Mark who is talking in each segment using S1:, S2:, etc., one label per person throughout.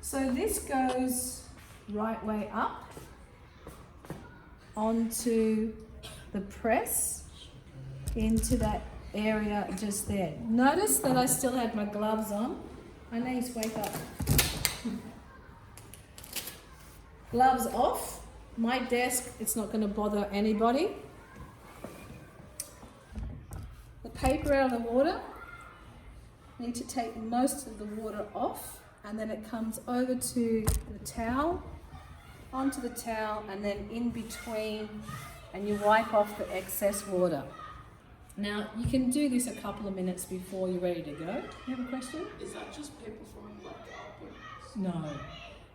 S1: So this goes right way up onto the press into that area just there. Notice that I still had my gloves on. My knees wake up. Gloves off. My desk, it's not going to bother anybody. The paper out of the water. Need to take most of the water off, and then it comes over to the towel, onto the towel, and then in between, and you wipe off the excess water. Now, you can do this a couple of minutes before you're ready to go. You have a question?
S2: Is that just paper from like albums?
S1: No.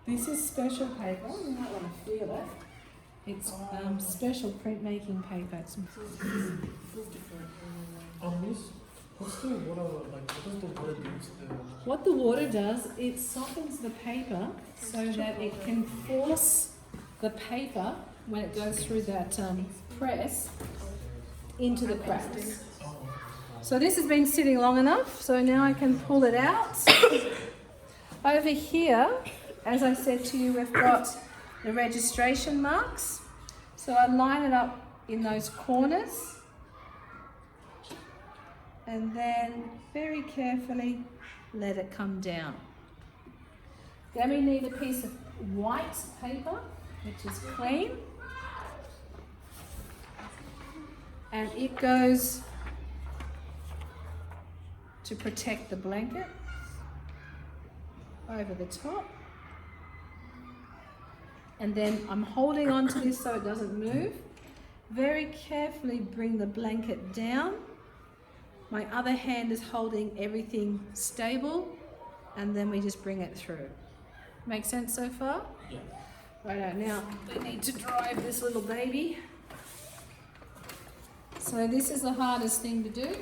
S1: This is special paper. You might want to feel it. It's special printmaking paper. It's
S3: On this, what's the water, like, what does the water do to the...
S1: What the water does, it softens the paper so that it can force the paper, when it goes through that press, into the cracks. So this has been sitting long enough, so now I can pull it out. Over here, as I said to you, we've got the registration marks. So I line it up in those corners, and then very carefully let it come down. Then we need a piece of white paper, which is clean, and it goes to protect the blanket over the top. And then I'm holding on to this so it doesn't move. Very carefully bring the blanket down. My other hand is holding everything stable, and then we just bring it through. Make sense so far?
S3: Yeah.
S1: Righto, now we need to drive this little baby. So this is the hardest thing to do.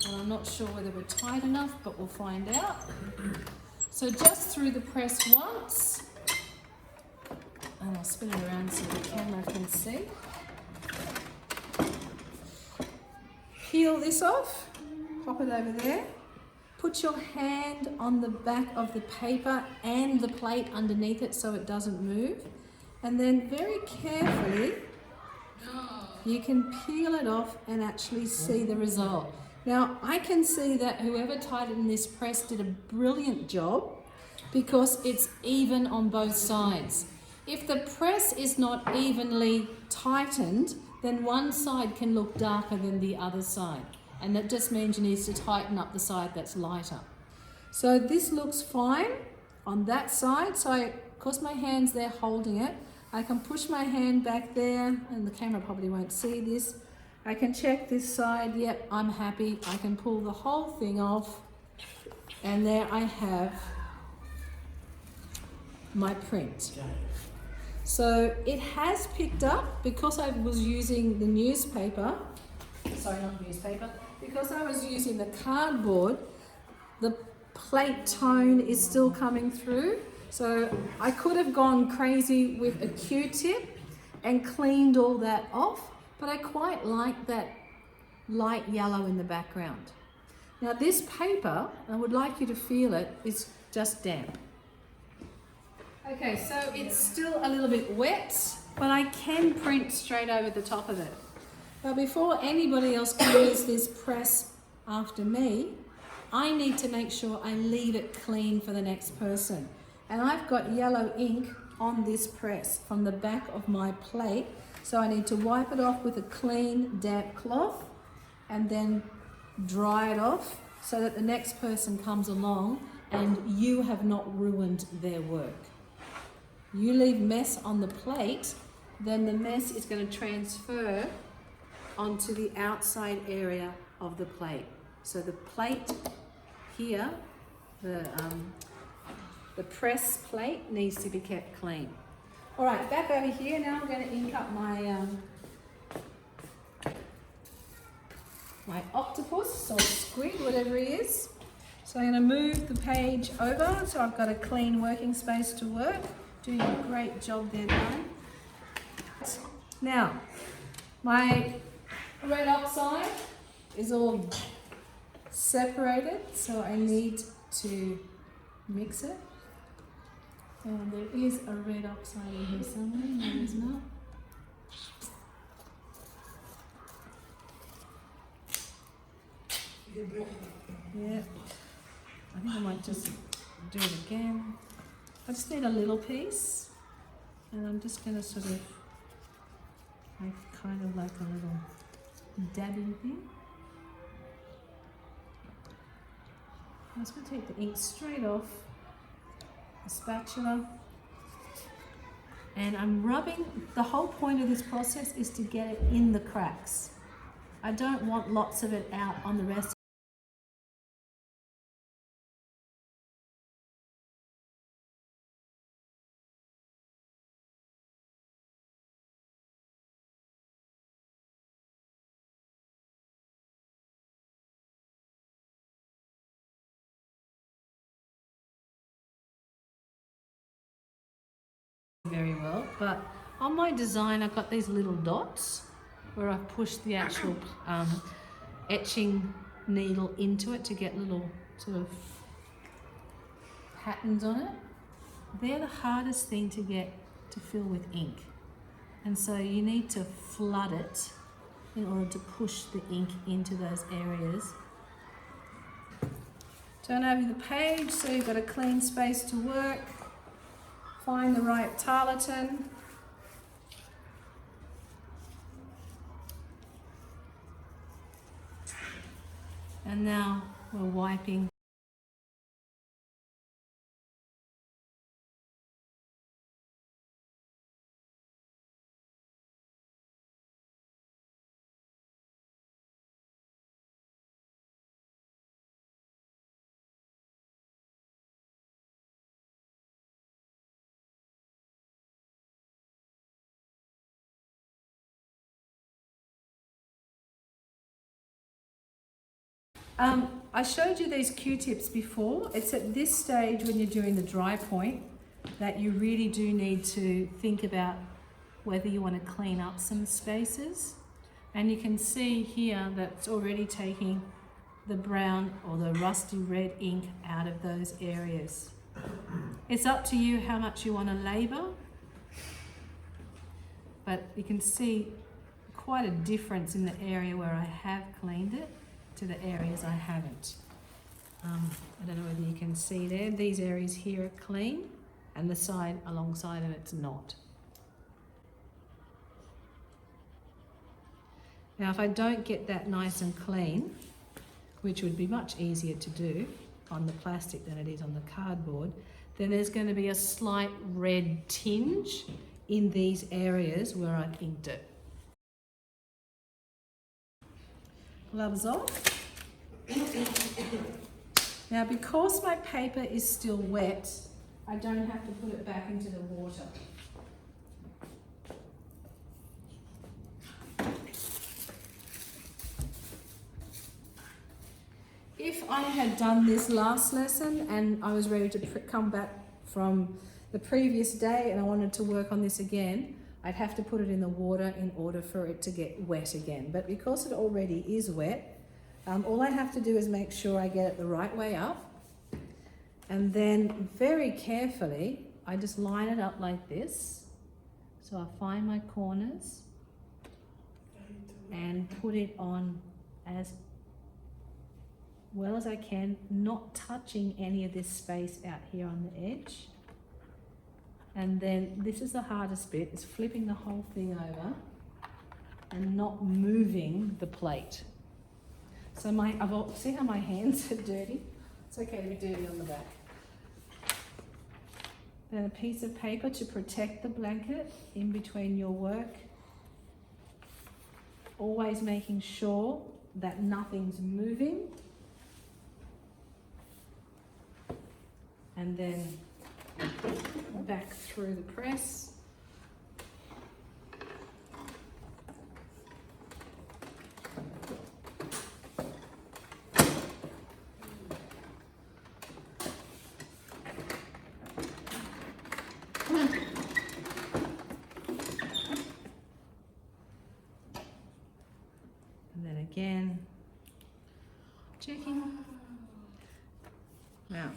S1: And I'm not sure whether we're tight enough, but we'll find out. So just through the press once. And I'll spin it around so the camera can see. Peel this off, pop it over there. Put your hand on the back of the paper and the plate underneath it so it doesn't move. And then very carefully, you can peel it off and actually see the result. Now, I can see that whoever tightened this press did a brilliant job because it's even on both sides. If the press is not evenly tightened, then one side can look darker than the other side. And that just means you need to tighten up the side that's lighter. So this looks fine on that side. So because my hand's there holding it, I can push my hand back there, and the camera probably won't see this. I can check this side, yep, I'm happy. I can pull the whole thing off, and there I have my print. So it has picked up because I was using the newspaper, sorry, not newspaper, because I was using the cardboard, the plate tone is still coming through. So I could have gone crazy with a Q-tip and cleaned all that off, but I quite like that light yellow in the background. Now this paper, I would like you to feel it, is just damp. Okay, so it's still a little bit wet, but I can print straight over the top of it. But before anybody else can use this press after me, I need to make sure I leave it clean for the next person. And I've got yellow ink on this press from the back of my plate, so I need to wipe it off with a clean, damp cloth and then dry it off so that the next person comes along and you have not ruined their work. You leave mess on the plate, then the mess is going to transfer onto the outside area of the plate. So the plate here, the press plate needs to be kept clean. All right, back over here. Now I'm going to ink up my my octopus or squid, whatever he is. So I'm going to move the page over so I've got a clean working space to work. Doing a great job there, darling. Now, my red oxide is all separated, so I need to mix it. And there is a red oxide in here somewhere. No, there's not. Yeah. I think I might just do it again. I just need a little piece. And I'm just going to sort of make kind of like a little dabbing thing. I'm just going to take the ink straight off the spatula. And I'm rubbing, the whole point of this process is to get it in the cracks. I don't want lots of it out on the rest. Very well, but on my design I've got these little dots where I've pushed the actual etching needle into it to get little sort of patterns on it. They're the hardest thing to get to fill with ink, and so you need to flood it in order to push the ink into those areas. Turn over the page so you've got a clean space to work. Find the right tarlatan. And now we're wiping. I showed you these Q-tips before. It's at this stage when you're doing the dry point that you really do need to think about whether you want to clean up some spaces. And you can see here that it's already taking the brown or the rusty red ink out of those areas. It's up to you how much you want to labour, but you can see quite a difference in the area where I have cleaned it to the areas I haven't. I don't know whether you can see there, these areas here are clean and the side alongside of it's not. Now if I don't get that nice and clean, which would be much easier to do on the plastic than it is on the cardboard, then there's going to be a slight red tinge in these areas where I've inked it. Gloves off. Now because my paper is still wet, I don't have to put it back into the water. If I had done this last lesson and I was ready to come back from the previous day and I wanted to work on this again, I'd have to put it in the water in order for it to get wet again. But because it already is wet, all I have to do is make sure I get it the right way up. And then very carefully, I just line it up like this. So I find my corners and put it on as well as I can, not touching any of this space out here on the edge. And then this is the hardest bit, is flipping the whole thing over and not moving the plate. So see how my hands are dirty? It's okay to be dirty on the back. Then a piece of paper to protect the blanket in between your work. Always making sure that nothing's moving. And then back through the press. And then again, checking. Now,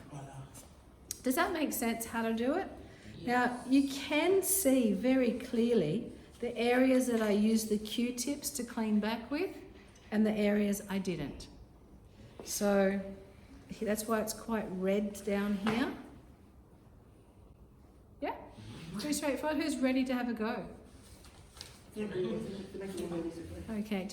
S1: does that make sense how to do it? Now, you can see very clearly the areas that I used the Q-tips to clean back with and the areas I didn't. So that's why it's quite red down here. Yeah? Pretty straightforward. Who's ready to have a go? Okay.